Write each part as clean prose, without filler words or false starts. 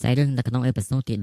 សាច់រឿងនៅក្នុងអេពីសូតទី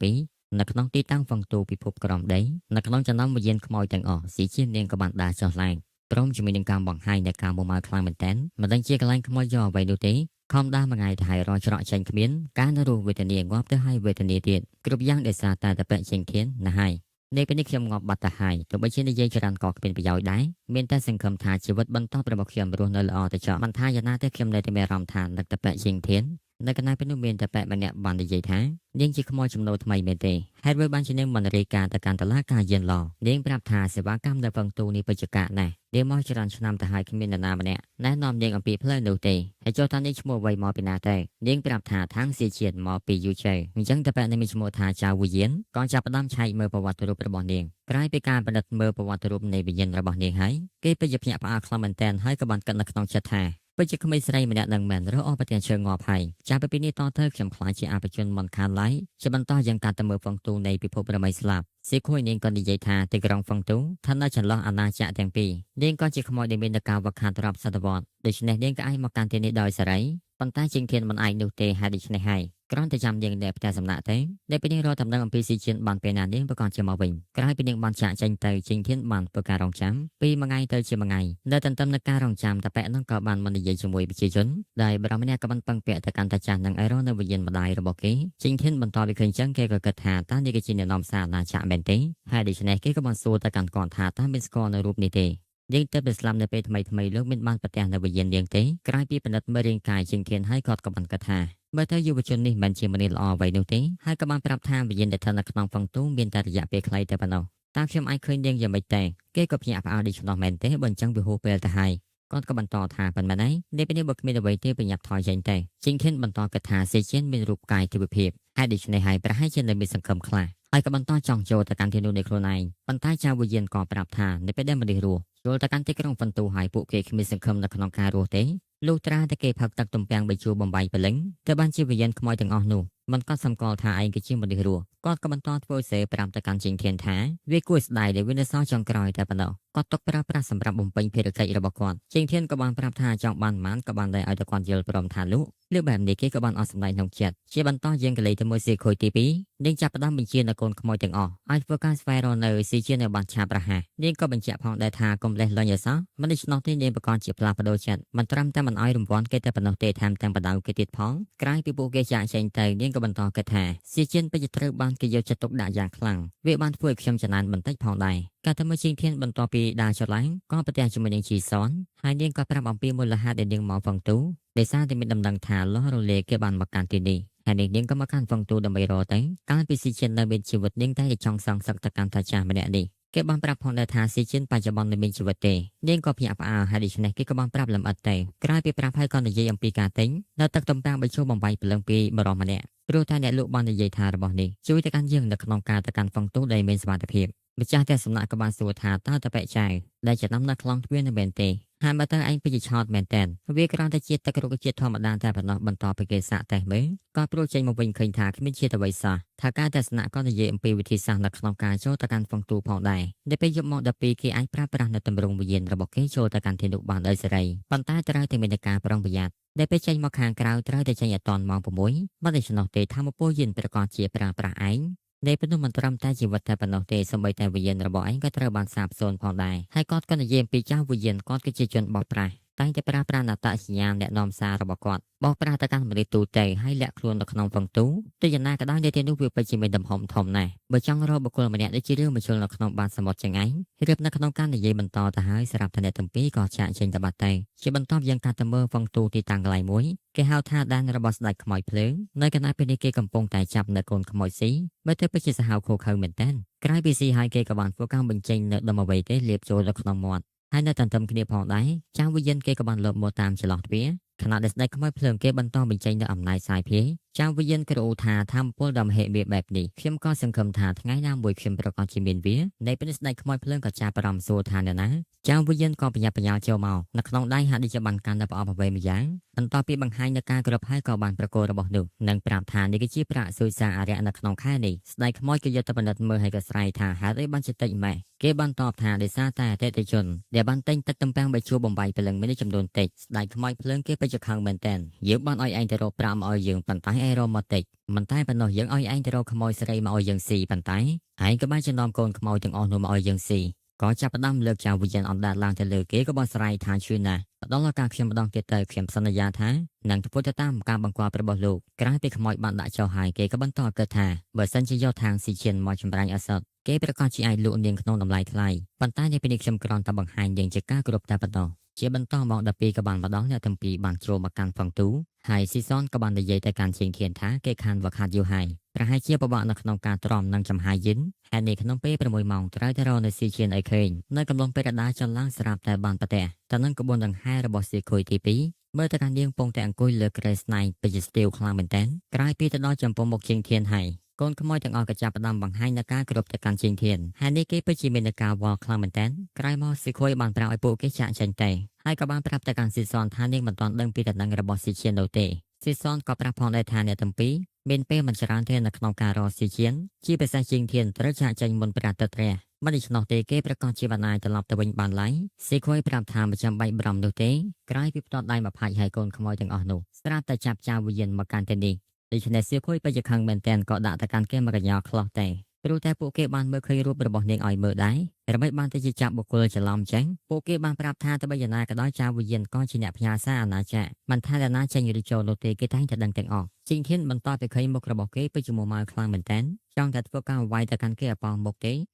17នៅក្នុងទីតាំងហ្វឹងទូពិភពក្រោមដីនៅក្នុងចំណោមវិញ្ញាណខ្មោចទាំងអស់ស៊ីជានាងក៏បានដើរចុះឡើងព្រមជាមួយនឹងការបង្ហាញនៃការមុំម៉ៅខ្លាំងមែនទែនមិនដឹងជាកន្លែងខ្មោចយកអ្វីនោះទេខំដើរមួយថ្ងៃទៅហើយរកច្រកចេញគ្មានការនៅរស់វេទនាងាប់ទៅហើយវេទនាទៀតគ្រប់យ៉ាងដោយសារតែតពៈចេញធានណាស់ហើយនៅពេលនេះខ្ញុំងាប់បាត់ទៅហើយទោះបីជានិយាយច្រើនក៏គ្មានប្រយោជន៍ដែរមានតែសង្ឃឹមថាជីវិតបន្តរបស់ខ្ញុំរស់នៅល្អទៅចោះមិនថាយ៉ាងណាទេខ្ញុំនៅតែមានអារម្មណ៍ថានឹកតពៈចេញធាននៅកណ្ដាលពេលនោះមានតពៈម្នាក់បាននិយាយថានាងជាខ្មោចចំណូលថ្មីមែនទេហេតុអ្វីបានជានាងមិនរាយការណ៍ទៅកាន់តុលាការយានឡនាងប្រាប់ថាសេវាកម្មនៅហ្វឹងទូនេះបច្ចុប្បន្នណាស់នាងមកច្រើនឆ្នាំទៅហើយគ្មាននរណាម្នាក់ណែនាំនាងអំពីផ្លូវនោះទេហើយចុះថានាងឈ្មោះអ្វីមកពីណាទេនាងប្រាប់ថាທາງសៀជាតិមកពីយូជេអញ្ចឹងតពៈនេះមានឈ្មោះថាចៅវិញ្ញាណក៏ចាប់ផ្ដើមឆែកមើលប្រវត្តិរូបរបស់នាងក្រោយពីការពិនិត្យមើលប្រវត្តិរូបនៃវិញ្ញាណរបស់នាងហើយគេពិតជាភ្ញាក់ផ្អើលខ្លាំងមែនទែនហើយក៏បានគិតនៅក្នុងចិត្តថាពិតជាក្មេងស្រីម្នាក់នឹងមែនរកអស់ប្រទានជើងងាប់ហើយចាប់ពីពេលនេះតទៅខ្ញុំខ្លាចជាអភិជនមិនខានឡើយជាបន្តយ៉ាងការទៅមើលហ្វឹងទូនៃពិភពរមីស្លាប់សៀខួយនាងក៏និយាយថាទីក្រុងហ្វឹងទូស្ថិតនៅចន្លោះអាណាចក្រទាំងពីរនាងក៏ជាខ្មោចដែលមាននៅការវឹកហាត់រាប់សតវត្សដូច្នេះនាងក៏អាចមកកាន់ទីនេះដោយសេរីប៉ុន្តែជាងធានមិនអាចនោះទេហើយដូច្នេះហើយគ្រាន់តែចាំនាងនៅផ្ទះសំណាក់ទេដែលពេលនេះរកតំណែងអំពីស៊ីជៀនបានពេលណានាងប្រកាសជាមកវិញក្រោយពីនាងបានចាក់ចេញទៅជាងធានបានធ្វើការរងចាំពីមួយថ្ងៃទៅជាមួយថ្ងៃនៅទន្ទឹមនឹងការរងចាំតពៈនឹងក៏បានមកនិយាយជាមួយប្រជាជនដែលបរិម្នាក់ក៏បានពឹងពាក់ទៅកាន់តាចាស់និងអេរ៉ូនៅវិញ្ញាណម្ដាយរបស់គេជាងធានបន្តពីឃើញចឹងគេក៏គិតថាតើនេះគេជាអ្នកនាំសារណាចាក់មែនទេហើយដូច្នេះគេក៏បានសួរទៅកាន់គាត់ថាតើមានស្គាល់នៅរូបនេះទេយើងទៅស្លាប់នៅពេលថ្មីលោកមានបានប្រទះនៅវិញ្ញាណនាងទេក្រោយពីពិនិត្យមើលរាងកាយជាងធានហើយគាត់ក៏បានគិតថាបើទៅយុវជននេះមិនជាមនុស្សល្អអ្វីនោះទេហើយក៏បានប្រាប់ថាវិញ្ញាណដែលស្ថិតនៅក្នុងហ្វឹងទូមានតែរយៈពេលខ្លីតែប៉ុណ្ណោះតើខ្ញុំអាចឃើញនាងយ៉ាងម៉េចទេគេក៏ភ្ញាក់ផ្អើលដូច្នោះមែនទេបើអញ្ចឹងវាហួសពេលទៅហើយគាត់ក៏បន្តថាប៉ុន្មានហើយនេះពេលនេះបើគ្មានអ្វីទេប្រញាប់ថយចេញទៅជាងធានបន្តគិតថាសេជៀនមានរូបកាយទិដ្ឋភាពហើយដូច្នេះហើយប្រហែលជានៅមានសង្ឃឹមខ្លះហើយក៏បន្តចង់ចូលទៅកាន់ទីនោះនៃខ្លួនឯងប៉ុន្តែចៅវិញ្ញាណក៏ប្រាប់ថានៅពេលដែលមនុស្សរស់ចូលទៅកាន់ទីក្រុងហ្វឹងទូហើយពួកគេគ្មានសង្ឃឹមនៅក្នុងការរស់ទេលុះត្រាតែគេផឹកទឹកទំពាំងបីជួរបំបីព្រលឹងទៅបានជាវិញ្ញាណខ្មោចទាំងអស់នោះមិនក៏សម្គាល់ថាឯងគឺជាមនុស្សរស់គាត់ក៏បន្តធ្វើសេប្រាប់ទៅកាន់ជាងធានថាវាគួរស្ដាយដែលវានៅសល់ចុងក្រោយតែប៉ុណ្ណោះគាត់ទុកប្រើប្រាស់សម្រាប់បំពេញភារកិច្ចរបស់គាត់ជាងធានក៏បានប្រាប់ថាចង់បានប៉ុន្មានក៏បានដែរឲ្យតែគាត់យល់ព្រមថាលោកលើបែបនេះគេក៏បានអស់សម្ដែងក្នុងចិត្តជាបន្តយើងក៏លេខទៅមួយសៀខុយទី2នាងចាប់ផ្ដើមបញ្ជានៅកូនខ្មោចទាំងអស់ឲ្យធ្វើការស្វែងរកនៅស៊ីជានៅបានឆាប់រហ័សនាងក៏បញ្ជាក់ផងដែរថាកុំលេះលញអសោះមិនដូច្នោះទេនាងប្រកាសជាផ្លាស់ប្ដូរចិត្តមិនត្រឹមតែមិនឲ្យរង្វាន់គេតែប៉ុណ្ណោះទេថែមទាំងបដៅគេទៀតផងក្រោយពីពួកគេចាក់ចេញទៅនាងក៏បន្តគិតថាស៊ីជាពេជ្រត្រូវបានគេយកចិត្តទុកដាក់យ៉ាងខ្លាំងវាបានធ្វើឲ្យខ្ញុំចំណានបន្តិចផងដែរការទៅមើលជាងធានបន្ទាប់ពីដើរចុះឡើងក៏ប្រទះជាមួយនឹងជីសនហើយនាងក៏ប្រាប់អំពីមូលហេតុដែលនាងមកហ្វឹងទូដោយសារតែមានដំណឹងថាលោះរលេគេបានមកកាន់ទីនេះហើយនាងក៏មកកាន់ហ្វឹងទូដើម្បីរកទៅកាលពីស៊ីជានៅមានជីវិតនាងតែចង់សងសឹកទៅកាន់តាចាស់ម្នាក់នេះគេបានប្រាប់ផងដែរថាស៊ីជាបច្ចុប្បន្ននៅមានជីវិតទេនាងក៏ភ្ញាក់ផ្អើលហើយដូច្នេះគេក៏បានប្រាប់លំអិតទៅក្រោយពីប្រាប់ហើយក៏និយាយអំពីការទិញនៅទឹកទំពាំងបីជួរបំបីព្រលឹងពីបរិមម្នាក់ព្រោះតែអ្នកលក់បាននិយាយថារបស់នេះជួយទៅកាន់យើងនៅក្នុងការទៅកាន់ហ្វឹងទូដែលមានសុវត្ថិភាពម្ចាស់ផ្ទះសំណាក់ក៏បានសួរថាតើតបិចៅដែលចំណាំនៅខ្លងទ្វារនៅមែនទេហើយបើតើឯងពិតជាឆោតមែនតើវាគ្រាន់តែជាទឹករុក្ខជាតិធម្មតាតែប៉ុណ្ណោះបន្តពីគេសាកតេស្តមើលក៏ព្រួយចេញមកវិញឃើញថាគ្មានជាតិអ្វីសោះថាការទស្សនៈក៏និយាយអំពីវិធីសាស្ត្រនៅក្នុងការចូលទៅកាន់ហ្វឹងទូផងដែរនៅពេលយប់មកដល់ពីគេអាចប្រើប្រាស់នៅទម្រង់វិញ្ញាណរបស់គេចូលទៅកាន់ទីនោះបានដោយសេរីប៉ុន្តែត្រូវតែមានការប្រុងប្រយ័ត្នដែលពេលចេញមកខាងក្រៅត្រូវតែចេញឲ្យតាន់ម៉ោង6មិនដូច្នោះទេថាមពលយានប្រកាសជាប្រើប្រាស់ឯងនៃពេលនោះមិនត្រឹមតែជីវិតតែប៉ុណ្ណោះទេសូម្បីតែវិញ្ញាណរបស់ឯងក៏ត្រូវបានសាបសូន្យផងដែរហើយគាត់ក៏និយាយពីចៅវិញ្ញាណគាត់គឺជាជនបោកប្រាស់តែងតែប្រើប្រាស់អត្តសញ្ញាណអ្នកនាំសាររបស់គាត់បោកប្រាស់ទៅកាន់មនុស្សទូទៅហើយលាក់ខ្លួននៅក្នុងហ្វឹងទូទោះយ៉ាងណាក៏ដោយនៅទីនោះវាពិតជាមានទំហំធំណាស់បើចង់រកបុគ្គលម្នាក់ដែលជារឿងមជ្ឈលនៅក្នុងបាតសមុទ្រចឹងឯងរៀបនៅក្នុងការនិយាយបន្តទៅហើយស្រាប់តែអ្នកទាំងពីរក៏ចាក់ចេញទៅបាត់ទៅជាបន្តយ៉ាងការទៅមើលហ្វឹងទូទីតាំងកន្លែងមួយគេហៅថាដែនរបស់ស្ដេចខ្មោចភ្លើងនៅកណ្ដាលពេលនេះគេកំពុងតែចាប់នៅកូនខ្មោចស៊ីបើទៅពិតជាសាហាវខូខើមែនតើក្រោយពីស៊ីហើយគេក៏បានធ្វើការបញ្ចេញនៅដុំអ្វីទេលាបចូលទៅក្នុងមាត់ហើយនៅទន្ទឹមគ្នាផងដែរចៅវិញ្ញាណគេក៏បានលបមកតាមចន្លោះទ្វារខណៈដែលស្ដេចខ្មោចភ្លើងគេបន្តបញ្ចេញនៅអំណាចសាយភាយចៅវិញ្ញាណក្រអូថាធម្មពលដ៏មហិមាបែបនេះខ្ញុំក៏សង្ឃឹមថាថ្ងៃណាមួយខ្ញុំប្រកាសជាមានវានៅពេលនេះស្ដេចខ្មោចភ្លើងក៏ចាប់អារម្មណ៍សួរថាអ្នកណាចៅវិញ្ញាណក៏បញ្ញាបញ្ញាចូលមកនៅក្នុងដៃហាក់ដូចជាបានកាន់នៅប្រអប់អ្វីមួយយ៉ាងបន្ទាប់ពីបង្ហាញនៅការគ្រប់ហើយក៏បានប្រកល់របស់នោះនិងប្រាប់ថានេះគឺជាប្រាក់សុយសាអារៈនៅក្នុងខែនេះស្ដេចខ្មោចក៏យកទៅពិនិត្យមើលហើយក៏ស្រែកថាហេតុអីបានជាតិចម៉េះគេបានតបថាដោយសារតែអតិថិជនដែលបានទិញទឹកទំពាំងបីជួរបំបីព្រលឹងមានចំនួនតិចស្ដេចខ្មោចភ្លើងគេបច្ច ជាខឹងមែនទែនយើងបានឲ្យឯងទៅរកប្រាក់មកឲ្យយើងប៉ុន្តែឯងរកមកតិចមិនតែប៉ុណ្ណោះយើងឲ្យឯងទៅរកខ្មោចស្រីមកឲ្យយើងស៊ីប៉ុន្តែឯងក៏បានចំណាំកូនខ្មោចទាំងអស់នោះមកឲ្យយើងស៊ីក៏ចាប់ផ្ដើមលើកចៅវិញ្ញាណអណ្ដាតឡើងទៅលើគេក៏បានស្រ័យថាជឿណាស់ដល់ឱកាសខ្ញុំម្ដងទៀតទៅខ្ញុំសន្យាថានឹងធ្វើទៅតាមការបង្គាប់របស់លោកក្រោយពីខ្មោចបានដាក់ចោលហើយគេក៏បន្តគិតថាបើសិនជាយកທາງស៊ីឈានមកចម្រាញ់អសត់គេប្រកាសជាអាចលក់នាងក្នុងតម្លៃថ្លៃប៉ុន្តែនៅពេលនេះខ្ញុំគ្រាន់តែបង្ហាញនាងជាការគោរពតែប៉ុណ្ណោះជាបន្តមកដល់ពេលក៏បានមកដល់អ្នកទាំងពីរបានចូលមកកាន់ហ្វឹងទូហើយស៊ីសុនក៏បាននិយាយទៅកាន់ជាងធានថាគេខានវឹកហាត់យូរហើយប្រហែលជាពិបាកនៅក្នុងការទ្រាំនិងចំហាយយិនហើយនេះក្នុងពេល6ម៉ោងត្រូវតែរកនៅស៊ីឈានឲ្យឃើញនៅកំឡុងពេលរដាចន្លងស្រាប់តែបានប្រទះទៅនឹងក្បួនដង្ហែរបស់សៀខុយទី2មើលទៅកាន់នាងពងតែអង្គុយលើក្រែស្នែងពេជ្រស្ទាវខ្លាំងមែនទែនក្រោយពីទៅដល់ចំពោះមុខជាងធានហើយកូនខ្មោចទាំងអស់ក៏ចាប់ផ្ដើមបង្ហាញនៅការគោរពទៅកាន់ជាងធានហើយនេះគេពិតជាមាននៅការវល់ខ្លាំងមែនទែនក្រោយមកសៀខុយបានប្រាប់ឲ្យពួកគេចាក់ចេញទៅហើយក៏បានប្រាប់ទៅកាន់ស៊ីសុនថានាងមិនទាន់ដឹងពីដំណឹងរបស់ស៊ីឈាននោះទេស៊ីសុនក៏ប្រាប់ផងដែរថាអ្នកទាំងពីរមានពេលមិនច្រើនទេនៅក្នុងការរកស៊ីឈានជាពិសេសជាងធានត្រូវចាក់ចេញមុនព្រះអាទិត្យរះមិនដូច្នោះទេគេប្រកាសជាបានអាចត្រឡប់ទៅវិញបានឡើយស៊ីខុយប្រាប់ថាមិនចាំបាច់បារម្ភនោះទេក្រោយពីផ្ទាត់ដៃមកផាច់ឲ្យកូនខ្មោចទាំងអស់នោះស្រាប់តែចាប់ចៅវិញ្ញាណមកកាន់ទីនេះដូច្នេះសៀខុយបច្ចុប្បន្នមែនតែនក៏ដាក់ទៅកាន់គេមកកញ្ញោខ្លោះតែព្រោះតែពួកគេបានមើលឃើញរូបរបស់នាងឲ្យមើលដែរដើម្បីបានទៅជាចាប់បុគ្គលច្រឡំចឹងពួកគេបានប្រាប់ថាទៅបីយ៉ាងណាក៏ដោយចៅវិញ្ញាណក៏ជាអ្នកផ្ញើសារអាណាចក្រមិនថាអ្នកណាចេញឬចូលនោះទេគេតែងតែដឹងទាំងអស់ជីងធានបន្តទៅឃើញមុខរបស់គេពិតជាមកខ្លាំងមែនតែនចង់តែធ្វើការវាយទៅកាន់គេឲ្យប៉ោងមុខទេ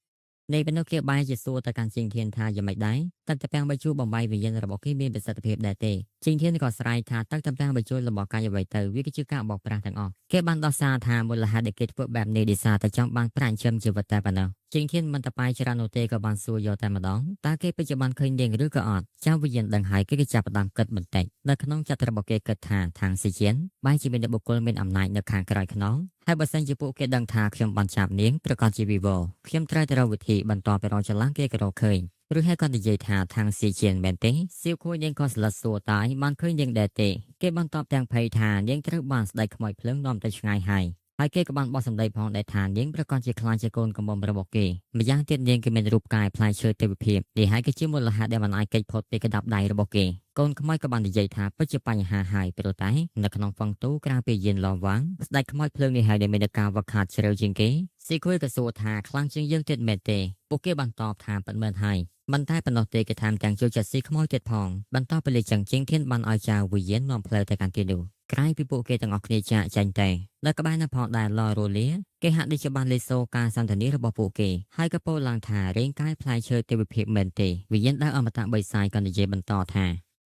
នៃពេលនោះគេបែរជាសួរទៅកាន់ជីងធានថាយ៉ាងម៉េចដែរទឹកតាពាំងបញ្ជូបំបីវិញ្ញាណរបស់គេមានប្រសិទ្ធភាពដែរទេជីងធានក៏ស្រែកថាទឹកតាពាំងបញ្ជូរបស់កាយអ្វីទៅវាគឺជាការបោកប្រាស់ទាំងអស់គេបានដោះសារថាមូលហេតុដែលគេធ្វើបែបនេះដោយសារតែចង់បានប្រាក់ចិញ្ចឹមជីវិតតែប៉ុណ្ណោះជីងធានមិនតប៉ាយច្រើននោះទេក៏បានសួរយកតែម្ដងតើគេពិតជាបានឃើញនាងឬក៏អត់ចៅវិញ្ញាណដឹងហើយគេចាប់ផ្ដើមគិតបន្តិចនៅក្នុងចិត្តរបស់គេគិតថាທາງស៊ីជៀនបែរជាមានបុគ្គលមានអំណាចនៅខាងក្រោយខ្នងហើយបើសិនជាពួកគេដឹងថាខ្ញុំបានចាប់នាងប្រកាសជាវិវរខ្ញុំត្រូវទៅរកវិធីបន្តទៅរកចលងគេក៏រកឃើញឬហើយគាត់និយាយថាທາງស៊ីជៀនមែនទេសៀវខួយនាងក៏ស្លិតសួរតាយបានឃើញនាងដែរទេគេបានតបទាំងភ័យថានាងត្រូវបានស្ដេចខ្មោចភ្លើងនាំទៅឆ្ងាយហើយគេក៏បានបោះសម្ដីផងដែរថានាងប្រកាសជាខ្លាចជាកូនកំមុំរបស់គេម្យ៉ាងទៀតនាងក៏មានរូបកាយផ្លែឈើទេវភាពនេះហើយក៏ជាមូលហេតុដែលមិនអាចកិច្ចផុតពីកណ្ដាប់ដៃរបស់គេកូនខ្មោចក៏បាននិយាយថាពិតជាបញ្ហាហើយព្រោះតែនៅក្នុងហ្វឹងទូក្រៅពីយានឡងវាងស្ដេចខ្មោចភ្លើងនេះហើយដែលមានការវឹកហាត់ជ្រៅជាងគេស៊ីគួយក៏សួរថាខ្លាំងជាងយើងទៀតមែនទេពួកគេបានតបថាពិតមែនហើយមិនតែប៉ុណ្ណោះទេគេថែមទាំងជួយចាត់ស៊ីខ្មោចទៀតផងបន្តពីលេចចឹងជាងធានបានឲ្យចៅវិញ្ញាណនាំផ្លូវទៅកាន់ទីនោះក្រោយពីពួកគេទាំងអស់គ្នាចាកចេញទៅនៅក្បែរនៅផងដែរឡរ៉ូលាគេហាក់ដូចជាបានលេសសូការសន្តានារបស់ពួកគេហើយក៏ពោលឡើងថារេងកាយផ្លែឈើទេវភាពមែនទេវិញ្ញាណដើរអមតៈបីសាយក៏និយាយបន្តថា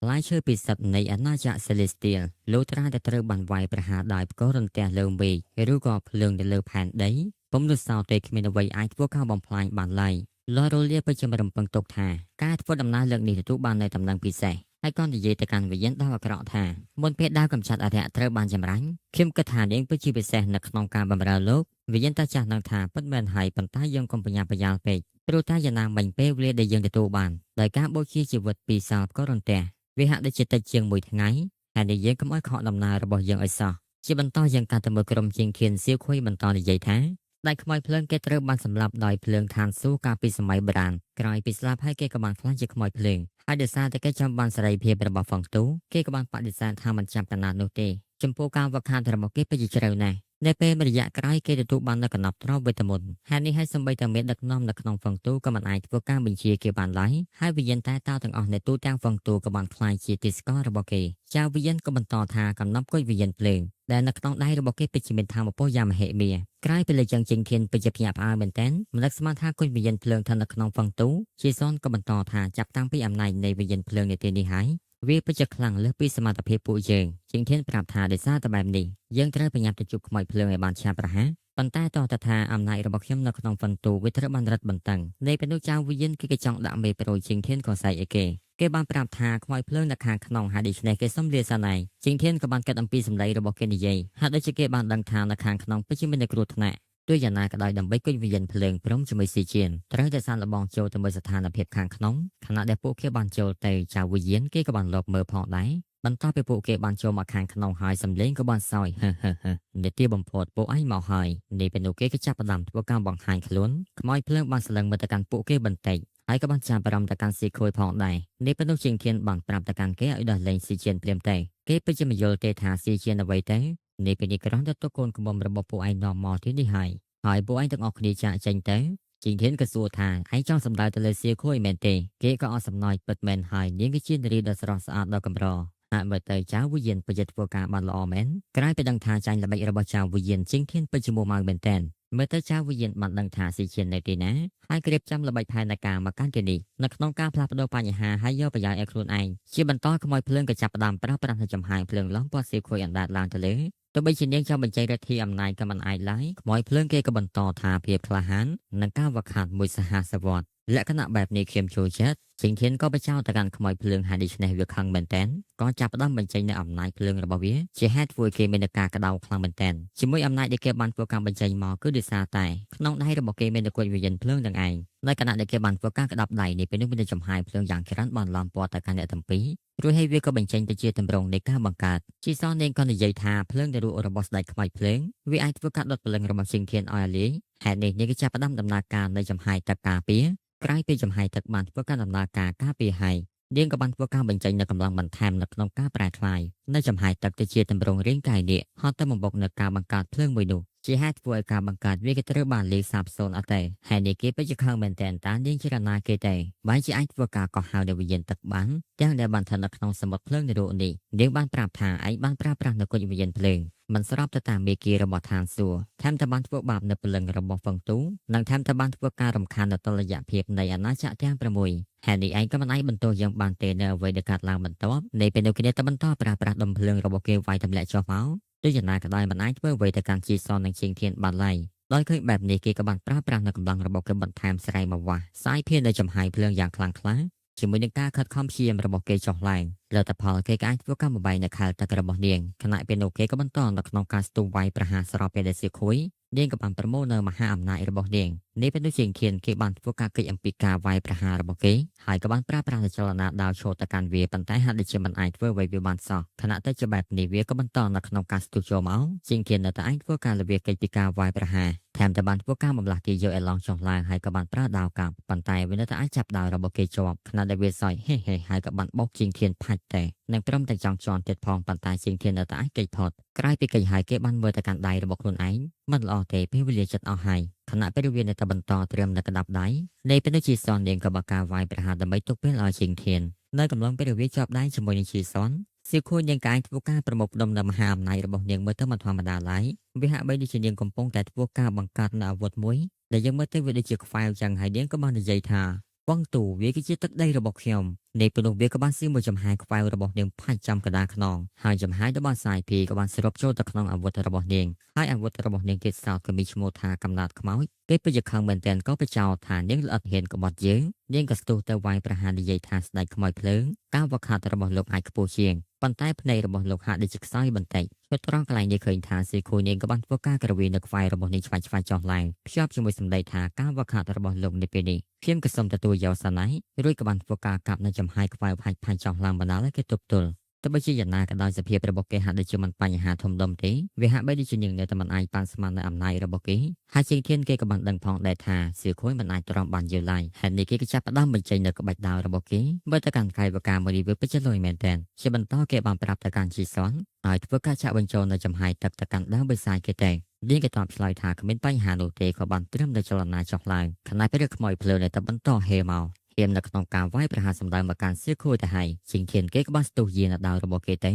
ផ្លែឈើពិសិដ្ឋនៃអាណាចក្រ Celestial លុះត្រាតែត្រូវបានវាយប្រហារដោយផ្គររន្ទះលើមេឃឬក៏ភ្លើងនៅលើផែនដីពុំនោះសោទេគ្មានអ្វីអាចធ្វើការបំផ្លាញបានឡើយឡរ៉ូលាពិតជារំពឹងទុកថាការធ្វើដំណើរលើកនេះទទួលបាននូវតំណែងពិសេសហើយក៏និយាយទៅកាន់វិញ្ញាណដ៏អាក្រក់ថាមុនពេលដើរកំចាត់អរិយត្រូវបានចម្រាញ់ខ្ញុំគិតថានាងពិតជាពិសេសនៅក្នុងការបម្រើលោកវិញ្ញាណតាចាស់នឹងថាពិតមែនហើយប៉ុន្តែយើងកុំបញ្ញាប្រយ៉ាល់ពេកព្រោះតែយ៉ាងណាមិញពេលវេលាដែលយើងទទួលបានដោយការបូជាជីវិតពីសាលក៏រន្ទះវាហាក់ដូចជាតិចជាង1ថ្ងៃហើយនេះយើងកុំឲ្យខកដំណើររបស់យើងឲ្យសោះជាបន្តយើងកាន់តែមើលក្រុមជាងខៀនសៀវខុយបន្តនិយាយថាដៃខ្មោចភ្លើងគេត្រូវបានសម្លាប់ដោយភ្លើងឋានសួគ៌កាលពីសម័យបុរាណក្រោយពីស្លាប់ហើយគេក៏បានខ្លាចជាខ្មោចភ្លើងហើយដោយសារតែគេចង់បានសេរីភាពរបស់ហ្វឹងទូគេក៏បានបដិសេធថាមិនចាប់កណាត់នោះទេចំពោះការវឹកហាត់របស់គេពិតជាជ្រៅណាស់នៅពេលមួយរយៈក្រោយគេទទួលបាននូវកណ្ដាប់ទ្រព្យវេទមន្តហើយនេះឲ្យសម្បីតែមានដឹកនាំនៅក្នុងហ្វឹងទូក៏មិនអាចធ្វើការបញ្ជាគេបានឡើយហើយវិញ្ញាណតែតើទាំងអស់នៃទូទាំងហ្វឹងទូក៏បានខ្លាយជាទីស្គាល់របស់គេចៅវិញ្ញាណក៏បន្តថាកំណប់គុយវិញ្ញាណភ្លើងដែលនៅក្នុងដៃរបស់គេពិតជាមានថាមពលយ៉ាងមហិមាក្រោយពីលេចយ៉ាងជាងធានពិតជាភ្ញាក់ផ្អើលមែនទែនមិននឹកស្មានថាគុយវិញ្ញាណភ្លើងស្ថិតនៅក្នុងហ្វឹងទូជាសនក៏បន្តថាចាប់តាំងពីអំណាចនៃវិញ្ញាណភ្លើងនាទីនេះហើយវាពិតជាខ្លាំងលើសពីសមត្ថភាពពួកយើងជាងធានប្រាប់ថាដោយសារតែបែបនេះយើងត្រូវប្រញាប់ទៅជួបខ្មោចភ្លើងឲ្យបានឆាប់រហ័សប៉ុន្តែតតថាអំណាចរបស់ខ្ញុំនៅក្នុងហ្វឹងទូវាត្រូវបានរឹតបន្តឹងនៃពេលនោះចៅវិញ្ញាណគេចង់ដាក់មេប្រូជាងធានក៏សែកអីគេបានប្រាប់ថាខ្មោចភ្លើងនៅខាងក្នុងហើយដូច្នេះគេសុំលាសាណៃជាងធានក៏បានកាត់អំពីសម្ដីរបស់គេនិយាយហើយដូចជាគេបានដឹងថានៅខាងក្នុងពិតជាមានគ្រោះថ្នាក់ទោះយ៉ាងណាក៏ដោយដើម្បីគុញវិញ្ញាណភ្លើងព្រមជាមួយស៊ីជៀនត្រូវតែសានលបងចូលទៅមើលស្ថានភាពខាងក្នុងខណៈដែលពួកគេបានចូលទៅចៅវិញ្ញាណគេក៏បានលបមើលផងដែរបន្ទាប់ពីពួកគេបានចូលមកខាងក្នុងហើយសំឡេងក៏បានសោយនាទីបំផុតពួកឯងមកហើយនេះពេលនោះគេក៏ចាប់ផ្ដើមធ្វើការបង្ហាញខ្លួនខ្មោចភ្លើងបានស្លឹងមកទៅកាន់ពួកគេបន្តិច ហើយក៏បានចាប់អារម្មណ៍ទៅកាន់ស៊ីខួយផងដែរនេះពេលនោះជាងធានបានប្រាប់ទៅកាន់គេឲ្យដោះលែងស៊ីជៀនព្រាមតែគេពិតជាមិនយល់ទេថាស៊ីជៀនអ្វីទេនេះពេលនេះគ្រាន់តែទុកកូនកំមុំរបស់ពួកឯងនាំមកទីនេះហើយពួកឯងទាំងអស់គ្នាចាក់ចេញទៅជាងធានក៏សួរថាឯងចង់សម្ដៅទៅលើស៊ីខួយមែនទេគេក៏អត់សំណើចពិតមែនហើយនាងគឺជានារីដ៏ស្រស់ស្អាតដ៏កម្រហាក់មើលទៅចៅវិយានប្រយ័ត្នធ្វើការបានល្អមែនក្រោយពីដឹងថាចាញ់ល្បិចរបស់ចៅវិយានជាងធានពិតជាមួម៉ៅមែនតែនមើលទៅចៅវិយានបានដឹងថាស៊ីជៀននៅទីណាហើយក្រៀបចាំល្បិចផែនការមកកាន់ទីនេះនៅក្នុងការផ្លាស់ប្ដូរបញ្ហាហើយយកប្រយោជន៍ឲ្យខ្លួនឯងជាបន្តខ្មោយភ្លើងក៏ចាប់ផ្ដើមប្រើប្រាស់នៅចំហាយភ្លើងឡំពណ៌សៀវខួយអណ្ដាតឡើងទៅលើទោះបីជានាងចង់បញ្ចេញរដ្ឋាភិបាលអំណាចក៏មិនអាចឡើយខ្មោយភ្លើងគេក៏បន្តថាភាពក្លាហាននិងការវឹកហាត់មួយសហសវត្តលក្ខណៈបែបនេះខ្ញុំចូលចិត្តជាងធានក៏បចោលទៅកាន់ខ្មោយភ្លើងហើយដូច្នេះវាខឹងមែនតែនក៏ចាប់ផ្ដើមបញ្ចេញនៅអំណាចភ្លើងរបស់វាជាហេតុធ្វើគេមានការក្តៅខ្លាំងមែនតែនជាមួយអំណាចដែលគេបានធ្វើការបញ្ចេញមកគឺដោយសារតែក្នុងដៃរបស់គេមានតែគួយវិញ្ញាណភ្លើងទាំងឯងនៅខណៈដែលគេបានធ្វើការក្តាប់ដៃនេះពេលនេះមានតែចំហាយភ្លើងយ៉ាងច្រើនបានឡំពណ៌ទៅកាន់អ្នកទាំងពីររួចហើយវាក៏បញ្ចេញទៅជាតម្រងនៃការបង្កើតជីសននាងក៏និយាយថាភ្លើងដែលរੂរបស់ស្ដេចខ្មោចភ្លើងវាអាចធ្វើការដុតព្រលឹងរបស់ជាងធានឲ្យអាលាយហេតុនេះនាងក៏ចាប់ផ្ដើមដំណើរការនៃចំហាយទឹកការពារក្រោយពីចំហាយទឹកបានធ្វើការដំណើរការការពារហើយនាងក៏បានធ្វើការបញ្ចេញនូវកម្លាំងបន្ថែមនៅក្នុងការប្រែក្លាយនៅចំហាយទឹកទៅជាតម្រងរាងកាយនេះហត់ទៅបំបុកនៅការបង្កើតភ្លើងមួយនោះជាហេតុធ្វើឲ្យការបង្កើតវាក៏ត្រូវបានលាយសាបសូន្យអត់ទេហើយនេះគេពិតជាខឹងមែនតែនតានាងជារណាគេទេបើជាអាចធ្វើការកោះហៅនៅវិញ្ញាណទឹកបានទាំងដែលបានស្ថិតនៅក្នុងសមុទ្រភ្លើងនៃរូបនេះនាងបានប្រាប់ថាឯងបានប្រើប្រាស់នៅគុណវិញ្ញាណភ្លើងមិនស្របទៅតាមមេគីរបស់ឋានសួគ៌ថែមទាំងបានធ្វើបាបនៅព្រលឹងរបស់ហ្វឹងទូនិងថែមទាំងបានធ្វើការរំខានដល់តុល្យភាពនៃអាណាចក្រទាំង6ហើយនេះឯងក៏មិនអាចបន្ទោសយើងបានទេនៅអ្វីដែលកើតឡើងបន្ទាប់នៃពេលនោះគ្នាទៅបន្តប្រើប្រាស់ដុំភ្លើងរបស់គេវាយទម្លាក់ចុះមកដូចយ៉ាងណាក៏ដោយមិនអាចធ្វើអ្វីទៅកាន់ជីសននិងជាងធានបានឡើយដោយឃើញបែបនេះគេក៏បានប្រើប្រាស់នៅកម្លាំងរបស់គេបន្ថែមស្រែមកវាស់សាយភាននៅចំហាយភ្លើងយ៉ាងខ្លាំងក្លាជាមួយនឹងការខិតខំព្យាយាមរបស់គេចុះឡើងលទ្ធផលគេក៏អាចធ្វើការបំបីនៅខែលទឹករបស់នាងខណៈពេលនោះគេក៏បន្តនៅក្នុងការស្ទុះវាយប្រហារស្របពេលដែលសៀខួយនាងក៏បានប្រមូលនៅមហាអំណាចរបស់នាងនេះពេលនោះជាងធានគេបានធ្វើការកិច្ចអំពីការវាយប្រហាររបស់គេហើយក៏បានប្រើប្រាស់ចលនាដាវឈរទៅកាន់វាប៉ុន្តែហាក់ដូចជាមិនអាចធ្វើអ្វីវាបានសោះខណៈទៅជាបែបនេះវាក៏បន្តនៅក្នុងការស្ទុះចូលមកជាងធាននៅតែអាចធ្វើការលវាកិច្ចពីការវាយប្រហារថែមទាំងបានធ្វើការបំលាស់គេយកអេឡង់ចុះឡើងហើយក៏បានប្រើដាវកាប់ប៉ុន្តែវានៅតែអាចចាប់ដាវរបស់គេជាប់ខណៈដែលវាសើចហេហេហើយក៏បានបោកជាងធានផាច់តែនិងព្រមទាំងចង់ជន់ទៀតផងប៉ុន្តែជាងធាននៅតែអាចគេចផុតក្រោយពីគេចហើយគេបានមើលទៅកាន់ដៃរបស់ខ្លួនឯងមិនល្អទេពេលវេលាចិត្តអស់ហើយខណៈពេលវានៅតែបន្តត្រៀមនៅក្តាប់ដៃនៃពេលនេះជីសននាងក៏បានការវាយប្រហារដើម្បីទុកពេលឲ្យជាងធាននៅកំឡុងពេលវាជាប់ដៃជាមួយនឹងជីសនសៀវខួយនាងក៏អាចធ្វើការប្រមូលផ្ដុំនៅមហាអំណាចរបស់នាងមើលទៅមិនធម្មតាឡើយវាហាក់បីដូចជានាងកំពុងតែធ្វើការបង្កើតនៅអាវុធមួយដែលយើងមើលទៅវាដូចជាខ្វែលចឹងហើយនាងក៏បាននិយាយថាវងទូវាគឺជាទឹកដីរបស់ខ្ញុំនៃពេលនោះវាក៏បានស៊ីមួយចំហាយខ្វែលរបស់នាងផាច់ចំកណ្ដាលខ្នងហើយចំហាយរបស់សាយភីក៏បានសរុបចូលទៅក្នុងអាវុធរបស់នាងហើយអាវុធរបស់នាងទៀតសោតក៏មានឈ្មោះថាកំណត់ខ្មោចគេពិតជាខឹងមែនទែនក៏បចោទថានាងល្អិតហ៊ានក្បត់យើងនាងក៏ស្ទុះទៅវាយប្រហារនិយាយថាស្ដេចខ្មោចភ្លើងការវឹកហាត់របស់លោកអាចខ្ពស់ជាងប៉ុន្តែភ្នែករបស់លោកហាក់ដូចជាខ្សោយបន្តិចពេលត្រង់កន្លែងនេះឃើញថាសៀខួយនាងក៏បានធ្វើការក្រវីនៅខ្វែរបស់នាងឆ្វាយចុះឡើងភ្ជាប់ជាមួយសម្ដីថាការវឹកហាត់របស់លោកនេះពេលនេះខ្ញុំក៏សូមទទួលយកសាណៃរួចក៏បានធ្វើការកាប់នៅចំហាយខ្វែផាច់ចុះឡើងបណ្ដាលឲ្យគេទប់ទល់ទោះបីជាយ៉ាងណាក៏ដោយសភាពរបស់គេហាក់ដូចជាមិនបញ្ហាធំដុំទេវាហាក់បីដូចជានាងនៅតែមិនអាចប៉ាន់ស្មាននៅអំណាចរបស់គេហើយជាងធានគេក៏បានដឹងផងដែរថាសៀខួយមិនអាចទ្រាំបានយូរឡើយហើយនេះគេក៏ចាប់ផ្ដើមបញ្ចេញនៅក្បាច់ដាវរបស់គេបើទៅកាន់កាយវិការមួយនេះវាពិតជាលយមែនទែនជាបន្តគេបានប្រាប់ទៅកាន់ជីសនហើយធ្វើការចាក់បញ្ចូលនៅចំហាយទឹកទៅកាន់ដាវបិសាចគេទេនាងក៏តបឆ្លើយថាគ្មានបញ្ហានោះទេក៏បានត្រៀមនៅចលនាចុះឡើងខណៈពេលខ្មោចភ្លើងនៅតែបន្តហេមកហ៊ាននៅក្នុងការវាយប្រហារសម្ដៅមកកាន់សៀខួយទៅហើយជាងធានគេក៏បានស្ទុះយានដាវរបស់គេទ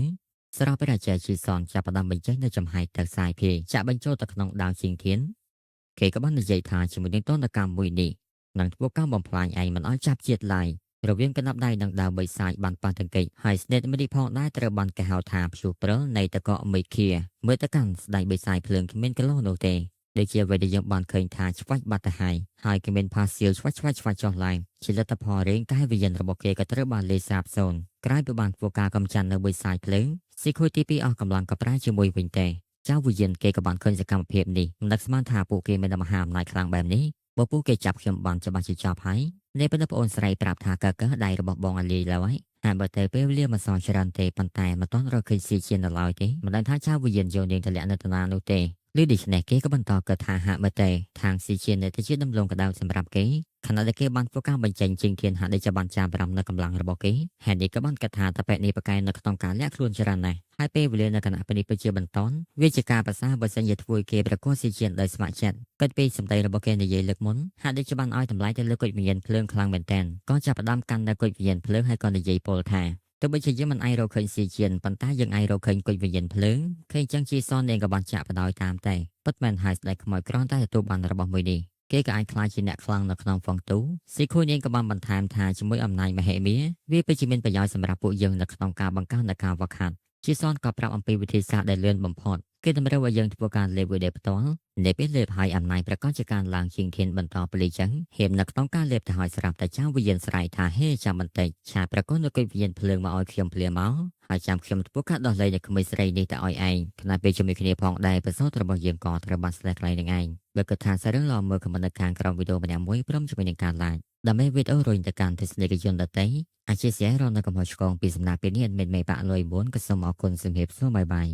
ៅស្រាប់ពេលអាចារ្យជីសនចាប់ផ្ដើមបញ្ចេញនៅចំហាយទឹកសាយភីចាក់បញ្ចូលទៅក្នុងដាវជាងធានគេក៏បាននិយាយថាជាមួយនឹងតនកម្មមួយនេះនឹងធ្វើការបំផ្លាញឯងមិនឲ្យចាប់ជាតិឡើយរវាងកណ្ដាប់ដៃនិងដាវបិសាចបានប៉ះទង្គិចហើយស្នេហ៍មិត្តផងដែរត្រូវបានគេហៅថាព្យុះព្រិលនៃតកកមេឃាមើលទៅកាន់ស្ដេចបិសាចភ្លើងគ្មានកន្លោះនោះទេដូចជាអ្វីដែលយើងបានឃើញថាឆ្វាច់បាត់ទៅហើយគ្មានផាសៀលឆ្វាច់ចុះឡើងជាលទ្ធផលរែងកាយវិញ្ញាណរបស់គេក៏ត្រូវបានលេសាបសូន្យក្រោយពីបានធ្វើការកំចាត់នៅបិសាចភ្លើងស៊ីខួយទី2អស់កម្លាំងក៏ប្រែជាមួយវិញទេចៅវិញ្ញាណគេក៏បានឃើញសកម្មភាពនេះមិននឹកស្មានថាពួកគេមានមហាអំណាចខ្លាំងបែបនេះបើពួកគេចាប់ខ្ញុំបានច្បាស់ជាចាប់ហើយនេះពេលប្អូនស្រីប្រាប់ថាកើដៃរបស់បងអាលីឡើយហើយបើទៅពេលវេលាមិនសល់ច្រើនទេប៉ុន្តែមិនទាន់រកឃើញស៊ីជានៅឡើយទេមិនដឹងថាចៅវិញ្ញាណយកនាងទម្លាក់នៅតាណានោះទេឬដូច្នេះគេក៏បន្តគិតថាហាក់បើទេខាងស៊ីជានៅតែជាដំឡូងក្តៅសម្រាប់គេ ខណៈដែលគេបានធ្វើការបញ្ចេញជាងធានហាក់ដូចជាបានចាប់អារម្មណ៍នៅកម្លាំងរបស់គេហេតុនេះក៏បានគិតថាតពេនេះប្រកែកនៅក្នុងការលាក់ខ្លួនច្រើនណាស់ហើយពេលវេលានៅគណៈពេលនេះពិតជាបន្តវាជាការប្រសាបើសិនជាធ្វើឲ្យគេប្រកួតស៊ីជៀនដោយស្ម័គ្រចិត្តគិតពីសម្ដីរបស់គេនិយាយលើកមុនហាក់ដូចជាបានឲ្យតម្លៃទៅលើគុជវិញ្ញាណភ្លើងខ្លាំងមែនទែនក៏ចាប់ផ្ដើមកាន់តែគុជវិញ្ញាណភ្លើងហើយក៏និយាយពោលថាទោះបីជាយើងមិនអាចរកឃើញស៊ីជៀនប៉ុន្តែយើងអាចរកឃើញគុជវិញ្ញាណភ្លើងឃើញចឹងជាសននាងក៏បានចាក់បដ ாய் តាមតែពិតមែនហើយស្ដេចខ្មោចក្រន់តែទទួលបានរបស់មួយនេះគេក៏អាចខ្លាចជាអ្នកខ្លាំងនៅក្នុងហ្វុងទូស៊ីខួយនាងក៏បានបន្ថែមថាជាមួយអំណាចមហិមាវាពិតជាមានប្រយោជន៍សម្រាប់ពួកយើងនៅក្នុងការបង្កើននូវការវឹកហាត់ជាសនក៏ប្រាប់អំពីវិធីសាស្ត្រដែលលឿនបំផុតគេតម្រូវឲ្យយើងធ្វើការលេបវីដេអូផ្ទាល់លេបពេលលេបឲ្យអំណាចប្រកាសជាការឡើងជាងធានបន្តពលីចឹងហេមនៅក្នុងការលេបទៅឲ្យស្រាប់តែចៅវិញ្ញាណស្រ័យថាហេចាំបន្តិចឆាប្រកូននៅគុយវិញ្ញាណភ្លើងមកឲ្យខ្ញុំភ្លាមមកហើយចាំខ្ញុំធ្វើការដោះលែងនៅក្មេងស្រីនេះទៅឲ្យឯងខណៈពេលជាមួយគ្នាផងដែរប្រសោតរបស់យើងក៏ត្រូវបានស្លេះកន្លែងនឹងឯងបើគិតថាសាររឿងឡមើលខមមិននៅខាងក្រោមវីដេអូម្នាក់មួយព្រមជាមួយនឹងការ like ដើម្បីវីដេអូរុញទៅកាន់ទស្សនិកជនដទៃអធិស្ឋានរំនៅកំហុសឆ្គងពីសំណាក់ពេលនេះមិនមែនបាក់លុយ4ក៏សូមអរគុណសម្រាប់សួរបាយបាយ